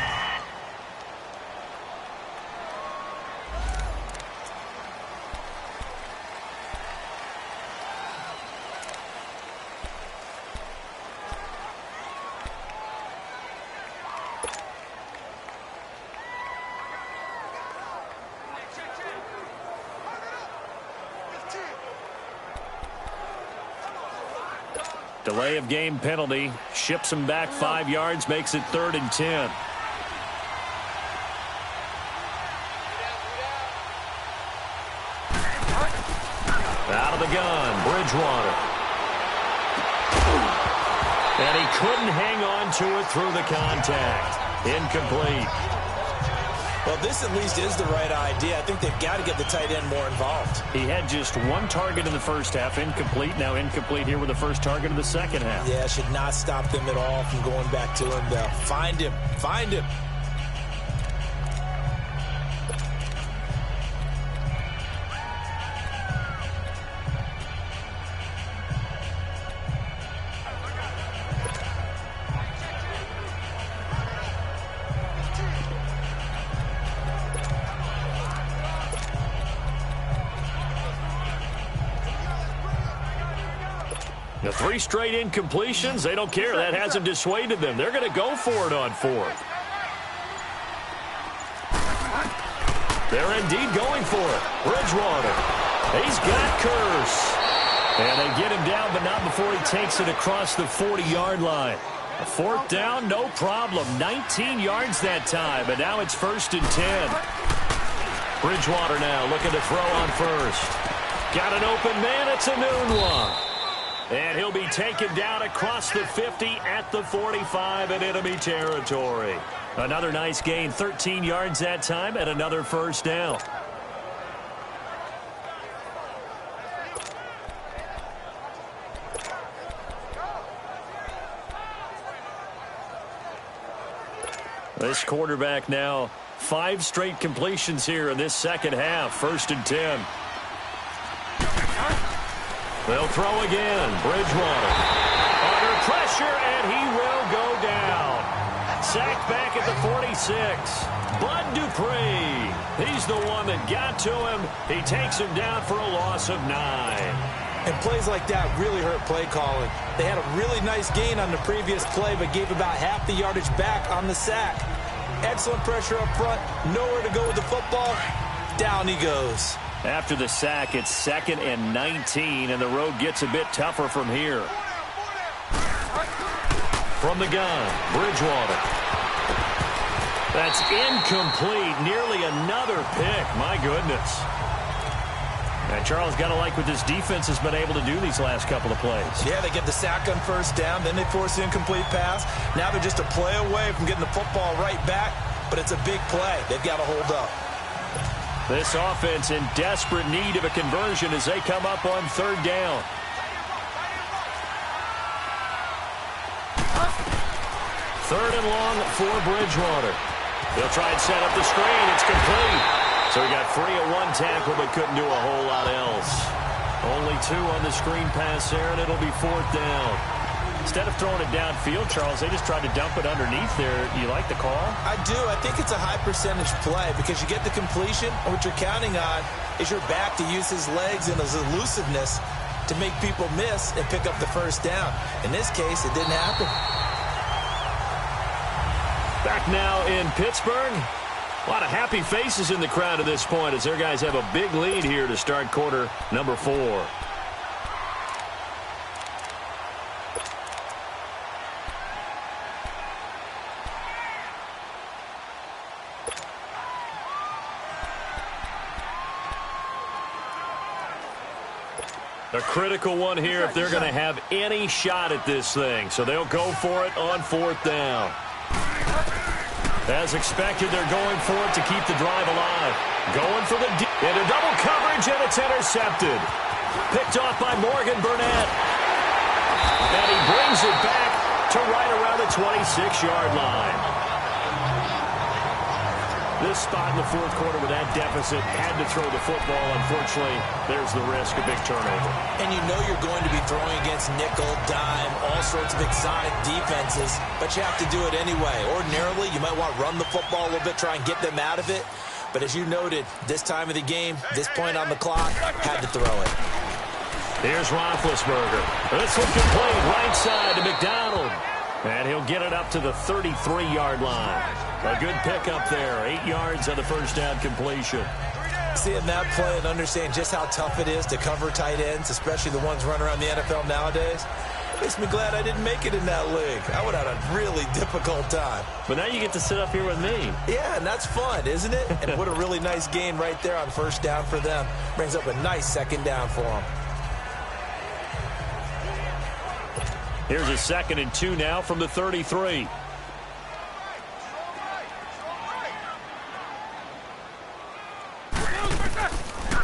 Delay of game penalty. Ships him back 5 yards. Makes it 3rd and 10. Out of the gun. Bridgewater. And he couldn't hang on to it through the contact. Incomplete. Well, this at least is the right idea. I think they've got to get the tight end more involved. He had just one target in the first half, incomplete. Now incomplete here with the first target of the second half. Yeah, should not stop them at all from going back to him. Find him. Find him. The 3 straight incompletions, they don't care. That hasn't dissuaded them. They're going to go for it on 4th. They're indeed going for it. Bridgewater. He's got Curse. And they get him down, but not before he takes it across the 40-yard line. A 4th down, no problem. 19 yards that time, but now it's 1st and 10. Bridgewater now looking to throw on first. Got an open man. It's a noon one. And he'll be taken down across the 50 at the 45 in enemy territory. Another nice gain, 13 yards that time, and another 1st down. This quarterback now, 5 straight completions here in this second half, 1st and 10. They'll throw again. Bridgewater under pressure, and he will go down. Sacked back at the 46. Bud Dupree. He's the one that got to him. He takes him down for a loss of 9. And plays like that really hurt play calling. They had a really nice gain on the previous play, but gave about half the yardage back on the sack. Excellent pressure up front. Nowhere to go with the football. Down he goes. After the sack, it's 2nd and 19, and the road gets a bit tougher from here. From the gun, Bridgewater. That's incomplete. Nearly another pick. My goodness. And Charles, got to like what this defense has been able to do these last couple of plays. Yeah, they get the sack on first down, then they force the incomplete pass. Now they're just a play away from getting the football right back, but it's a big play. They've got to hold up. This offense in desperate need of a conversion as they come up on 3rd down. Third and long for Bridgewater. They'll try and set up the screen. It's complete. So he got free of one tackle but couldn't do a whole lot else. Only 2 on the screen pass there, and it'll be 4th down. Instead of throwing it downfield, Charles, they just tried to dump it underneath there. You like the call? I do. I think it's a high percentage play because you get the completion, and what you're counting on is your back to use his legs and his elusiveness to make people miss and pick up the first down. In this case, it didn't happen. Back now in Pittsburgh. A lot of happy faces in the crowd at this point as their guys have a big lead here to start quarter number 4. A critical one here if they're going to have any shot at this thing. So they'll go for it on 4th down. As expected, they're going for it to keep the drive alive. Going for the into double coverage, and it's intercepted. Picked off by Morgan Burnett. And he brings it back to right around the 26-yard line. This spot in the 4th quarter with that deficit, had to throw the football. Unfortunately, there's the risk, a big turnover. And you know you're going to be throwing against nickel, dime, all sorts of exotic defenses, but you have to do it anyway. Ordinarily, you might want to run the football a little bit, try and get them out of it. But as you noted, this time of the game, this point on the clock, had to throw it. Here's Roethlisberger. This one complete, right side to McDonald. And he'll get it up to the 33-yard line. A good pickup there. 8 yards on the first down completion. Seeing that play and understand just how tough it is to cover tight ends, especially the ones running around the NFL nowadays, makes me glad I didn't make it in that league. I would have had a really difficult time. But now you get to sit up here with me. Yeah, and that's fun, isn't it? And what a really nice gain right there on first down for them. Brings up a nice 2nd down for them. Here's a 2nd and 2 now from the 33.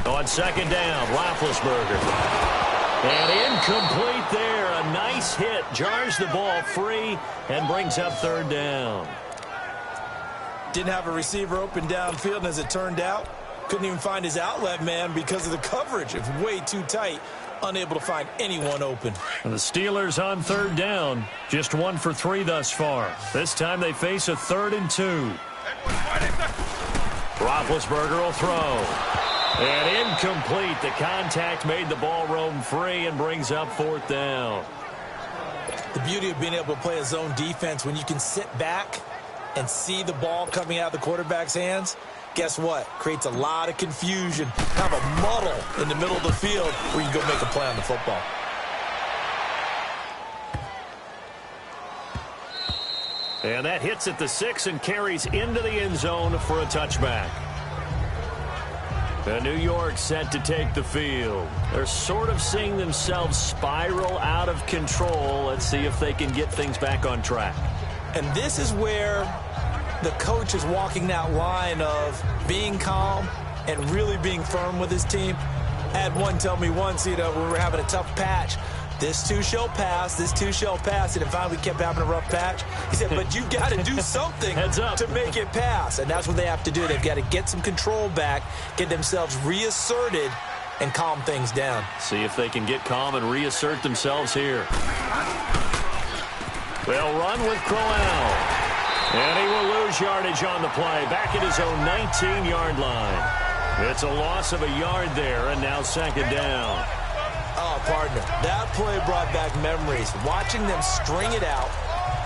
On 2nd down, Roethlisberger. And incomplete there. A nice hit. Jars the ball free and brings up 3rd down. Didn't have a receiver open downfield, and as it turned out, couldn't even find his outlet man because of the coverage. It was way too tight. Unable to find anyone open. And the Steelers on 3rd down. Just 1 for 3 thus far. This time they face a 3rd and 2. Roethlisberger will throw. And incomplete. The contact made the ball roam free and brings up 4th down. The beauty of being able to play a zone defense when you can sit back and see the ball coming out of the quarterback's hands, guess what? Creates a lot of confusion. Have a muddle in the middle of the field where you can go make a play on the football. And that hits at the 6 and carries into the end zone for a touchback. And New York set to take the field. They're sort of seeing themselves spiral out of control. Let's see if they can get things back on track. And this is where the coach is walking that line of being calm and really being firm with his team. I had one tell me once, when we were having a tough patch, this too shall pass, this too shall pass. And finally we kept having a rough patch. He said, but you got to do something to make it pass. And that's what they have to do. They've got to get some control back, get themselves reasserted, and calm things down. See if they can get calm and reassert themselves here. They'll run with Crowell. And he will lose yardage on the play. Back at his own 19-yard line. It's a loss of a yard there, and now 2nd down. Oh, partner, that play brought back memories. Watching them string it out,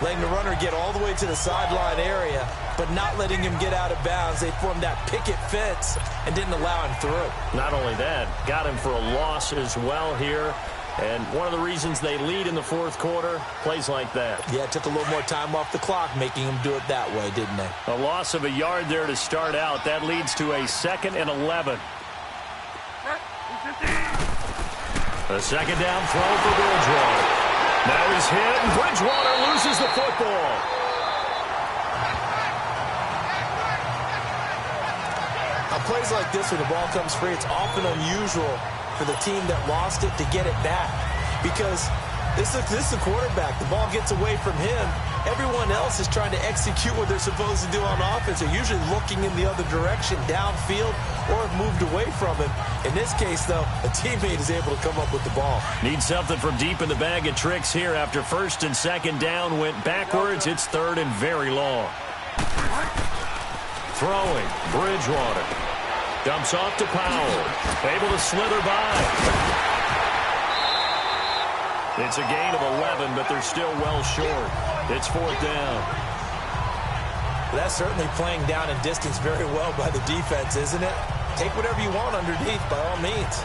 letting the runner get all the way to the sideline area, but not letting him get out of bounds. They formed that picket fence and didn't allow him through. Not only that, got him for a loss as well here. And one of the reasons they lead in the fourth quarter, plays like that. Yeah, it took a little more time off the clock, making them do it that way, didn't they? A loss of a yard there to start out. That leads to a 2nd and 11. A second down throw for Bridgewater. Now he's hit, and Bridgewater loses the football. Now, plays like this where the ball comes free, it's often unusual for the team that lost it to get it back. Because this is the quarterback. The ball gets away from him. Everyone else is trying to execute what they're supposed to do on offense. They're usually looking in the other direction, downfield, or have moved away from him. In this case, though, a teammate is able to come up with the ball. Need something from deep in the bag of tricks here after 1st and 2nd down. Went backwards. It's 3rd and very long. Throwing. Bridgewater. Dumps off to Powell. Able to slither by. It's a gain of 11, but they're still well short. It's 4th down. That's certainly playing down in distance very well by the defense, isn't it? Take whatever you want underneath, by all means.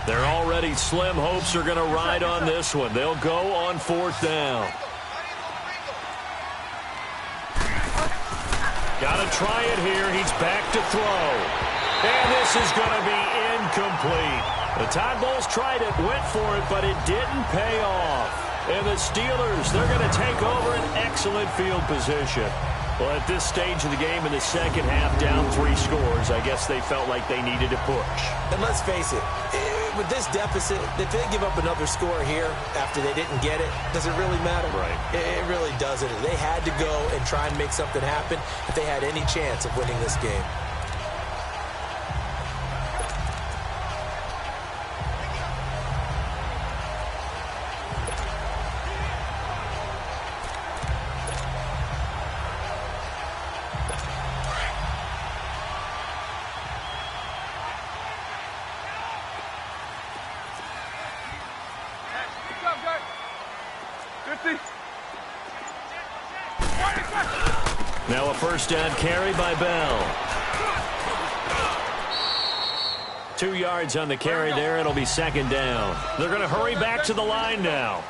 They're already slim hopes are going to ride on this one. They'll go on 4th down. Got to try it here. He's back to throw. And this is going to be incomplete. The Tide Bulls tried it, went for it, but it didn't pay off. And the Steelers, they're going to take over an excellent field position. Well, at this stage of the game in the second half, down 3 scores, I guess they felt like they needed to push. And let's face it, with this deficit, if they give up another score here after they didn't get it, does it really matter? Right. It really doesn't. They had to go and try and make something happen if they had any chance of winning this game. Now a 1st down carry by Bell. 2 yards on the carry there. It'll be 2nd down. They're going to hurry back to the line now.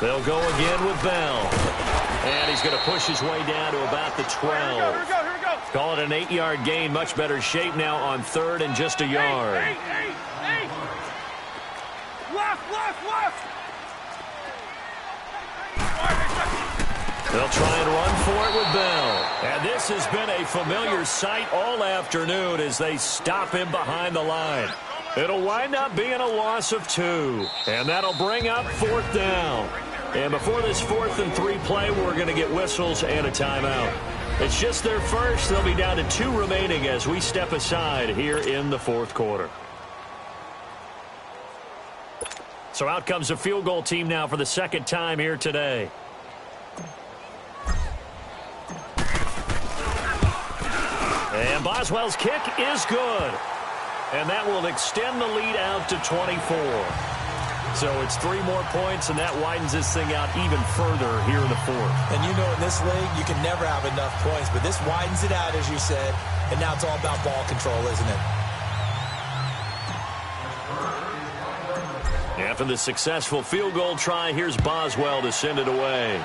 They'll go again with Bell. And he's going to push his way down to about the 12. Here we go. Call it an 8-yard gain. Much better shape now on 3rd and just a yard. Hey. Left. They'll try and run for it with Bell. And this has been a familiar sight all afternoon as they stop him behind the line. It'll wind up being a loss of 2. And that'll bring up 4th down. And before this 4th and 3 play, we're going to get whistles and a timeout. It's just their first. They'll be down to 2 remaining as we step aside here in the 4th quarter. So out comes the field goal team now for the 2nd time here today. And Boswell's kick is good. And that will extend the lead out to 24. So it's 3 more points, and that widens this thing out even further here in the 4th. And you know in this league, you can never have enough points, but this widens it out, as you said, and now it's all about ball control, isn't it? After the successful field goal try, here's Boswell to send it away.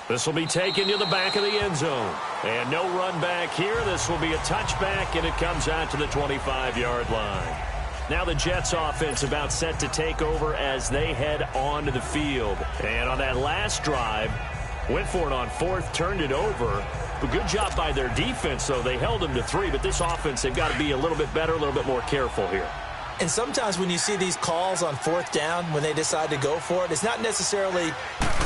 This will be taken to the back of the end zone. And no run back here. This will be a touchback, and it comes out to the 25-yard line. Now the Jets offense about set to take over as they head onto the field. And on that last drive, went for it on 4th, turned it over. But good job by their defense, though. They held them to 3, but this offense, they've got to be a little bit better, a little bit more careful here. And sometimes when you see these calls on fourth down, when they decide to go for it, it's not necessarily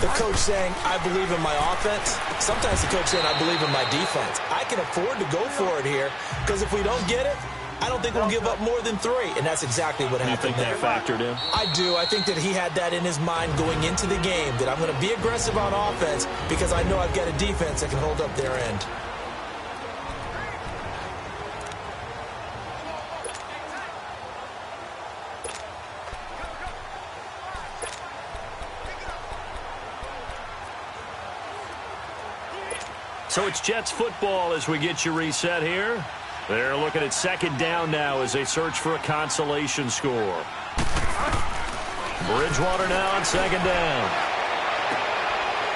the coach saying, I believe in my offense. Sometimes the coach saying, I believe in my defense. I can afford to go for it here because if we don't get it, I don't think we'll give up more than 3, and that's exactly what happened there. You think that factored in? I do. I think that he had that in his mind going into the game, that I'm going to be aggressive on offense because I know I've got a defense that can hold up their end. So it's Jets football as we get you reset here. They're looking at second down now as they search for a consolation score. Bridgewater now on second down.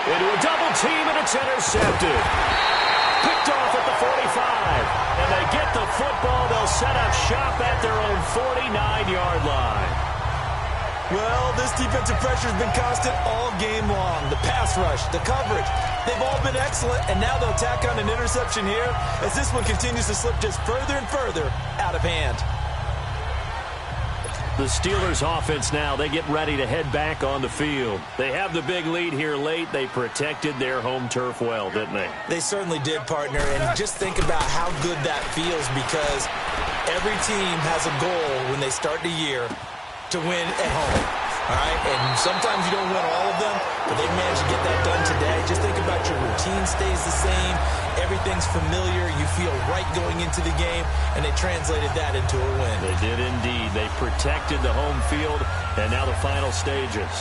Into a double team, and it's intercepted. Picked off at the 45. And they get the football. They'll set up shop at their own 49-yard line. Well, this defensive pressure has been constant all game long. The pass rush, the coverage, they've all been excellent, and now they'll tack on an interception here as this one continues to slip just further and further out of hand. The Steelers offense now, they get ready to head back on the field. They have the big lead here late. They protected their home turf well, didn't they? They certainly did, partner, and just think about how good that feels because every team has a goal when they start the year to win at home, all right? And sometimes you don't win all of them, but they managed to get that done today. Just think about your routine stays the same. Everything's familiar. You feel right going into the game, and they translated that into a win. They did indeed. They protected the home field, and now the final stages.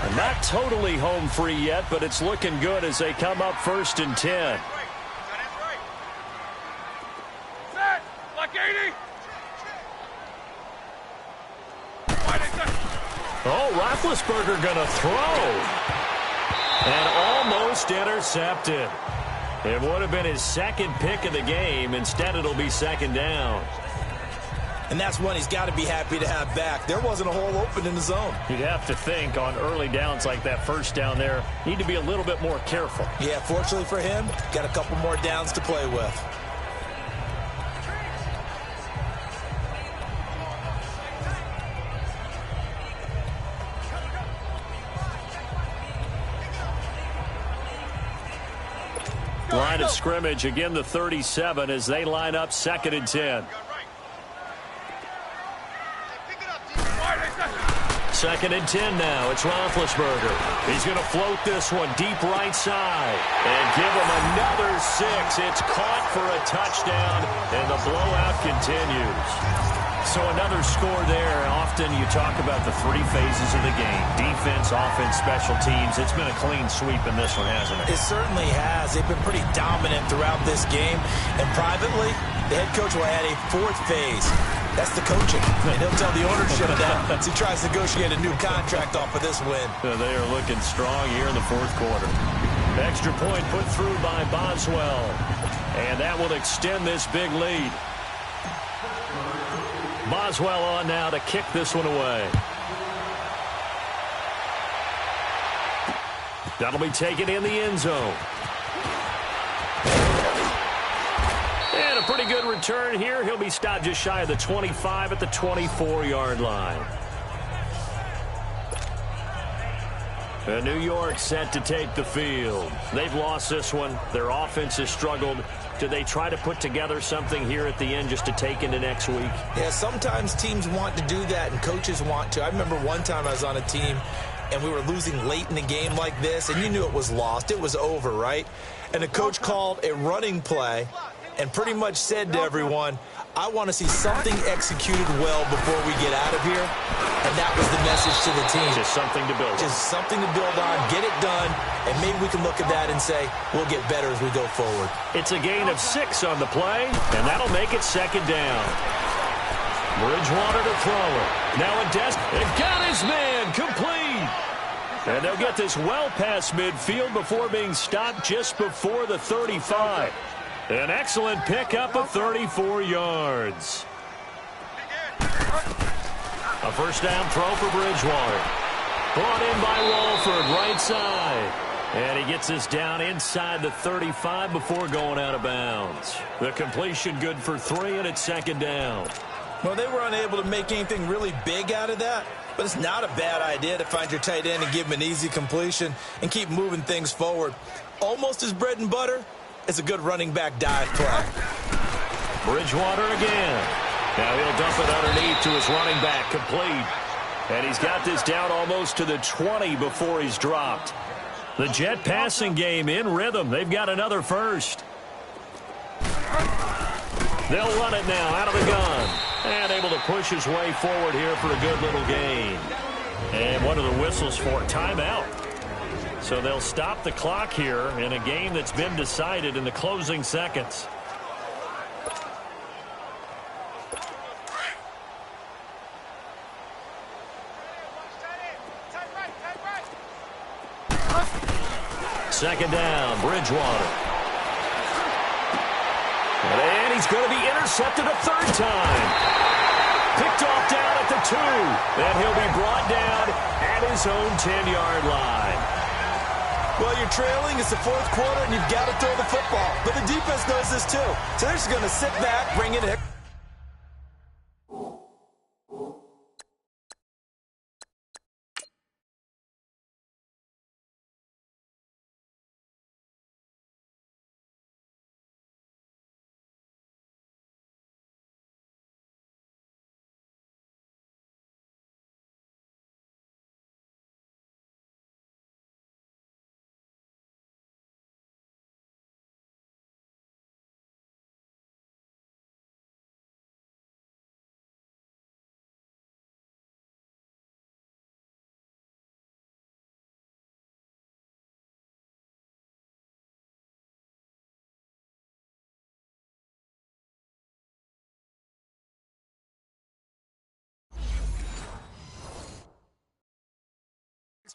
And not totally home free yet, but it's looking good as they come up 1st and 10. Set! Like 80! Oh, Roethlisberger going to throw. And almost intercepted. It would have been his second pick of the game. Instead, it'll be second down. And that's one he's got to be happy to have back. There wasn't a hole open in the zone. You'd have to think on early downs like that first down there, need to be a little bit more careful. Yeah, fortunately for him, got a couple more downs to play with. Line of scrimmage, again the 37 as they line up 2nd and 10. 2nd and 10 now. It's Roethlisberger. He's going to float this one deep right side and give him another 6. It's caught for a touchdown, and the blowout continues. So another score there. Often you talk about the 3 phases of the game. Defense, offense, special teams. It's been a clean sweep in this one, hasn't it? It certainly has. They've been pretty dominant throughout this game. And privately, the head coach will add a 4th phase. That's the coaching. And he'll tell the ownership that as he tries to negotiate a new contract off of this win. They are looking strong here in the 4th quarter. Extra point put through by Boswell. And that will extend this big lead. Boswell on now to kick this one away. That'll be taken in the end zone. And a pretty good return here. He'll be stopped just shy of the 25 at the 24-yard line. And New York set to take the field. They've lost this one. Their offense has struggled. Do they try to put together something here at the end just to take into next week? Yeah, sometimes teams want to do that and coaches want to. I remember one time I was on a team and we were losing late in the game like this, and you knew it was lost. It was over, right? And the coach called a running play and pretty much said to everyone, I want to see something executed well before we get out of here. And that was the message to the team. Just something to build on. Just something to build on, get it done, and maybe we can look at that and say, we'll get better as we go forward. It's a gain of 6 on the play, and that'll make it second down. Bridgewater to throw it. Now a desk. It got his man complete. And they'll get this well past midfield before being stopped just before the 35. An excellent pickup of 34 yards. A first down throw for Bridgewater. Brought in by Walford, right side. And he gets this down inside the 35 before going out of bounds. The completion good for 3, and it's second down. Well, they were unable to make anything really big out of that, but it's not a bad idea to find your tight end and give him an easy completion and keep moving things forward. Almost his bread and butter is a good running back dive play. Bridgewater again. Now he'll dump it underneath to his running back, complete. And he's got this down almost to the 20 before he's dropped. The Jet passing game in rhythm. They've got another first. They'll run it now out of the gun. And able to push his way forward here for a good little gain. And what are the whistles for? Timeout. So they'll stop the clock here in a game that's been decided in the closing seconds. Second down, Bridgewater. And he's going to be intercepted a third time. Picked off down at the 2. And he'll be brought down at his own 10-yard line. Well, you're trailing. It's the fourth quarter, and you've got to throw the football. But the defense knows this, too. So they're just going to sit back, bring it in.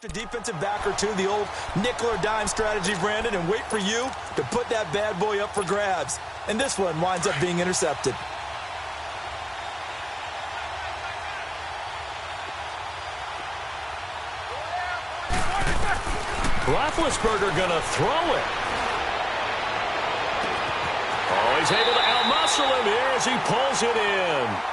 Extra defensive back or two, the old nickel or dime strategy, Brandon, and wait for you to put that bad boy up for grabs. And this one winds up being intercepted. Roethlisberger going to throw it. Oh, he's able to outmuscle him here as he pulls it in.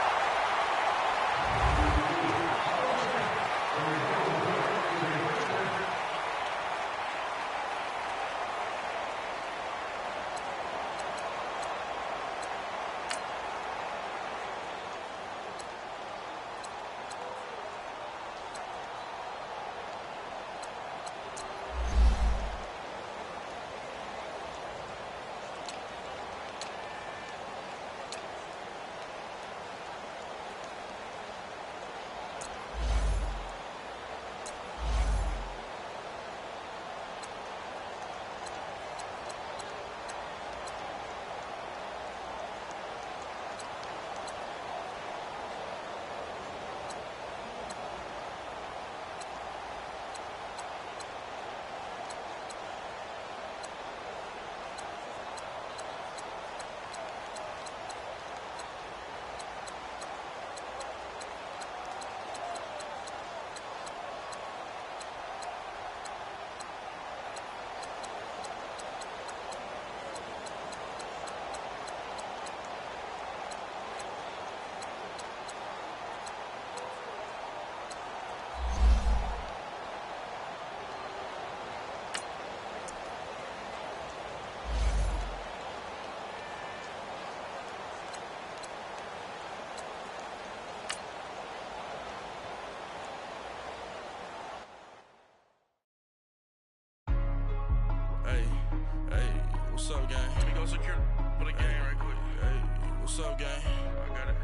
What's up, gang? Let me go secure for the game right quick. Hey, what's up, gang? I got it.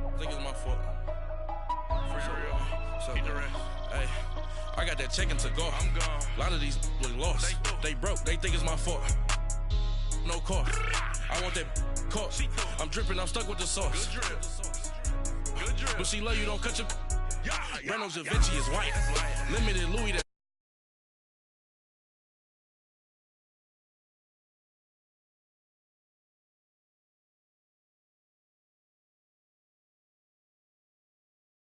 I think it's my fault. For real. What's up, the rest. Hey, I got that chicken to go. I'm gone. A lot of these look lost. They broke. They think it's my fault. No car. I want that caught. I'm dripping. I'm stuck with the sauce. Good drip. Good drip. But she love you. Don't cut your. Reynolds Da Vinci is white. Limited Louis.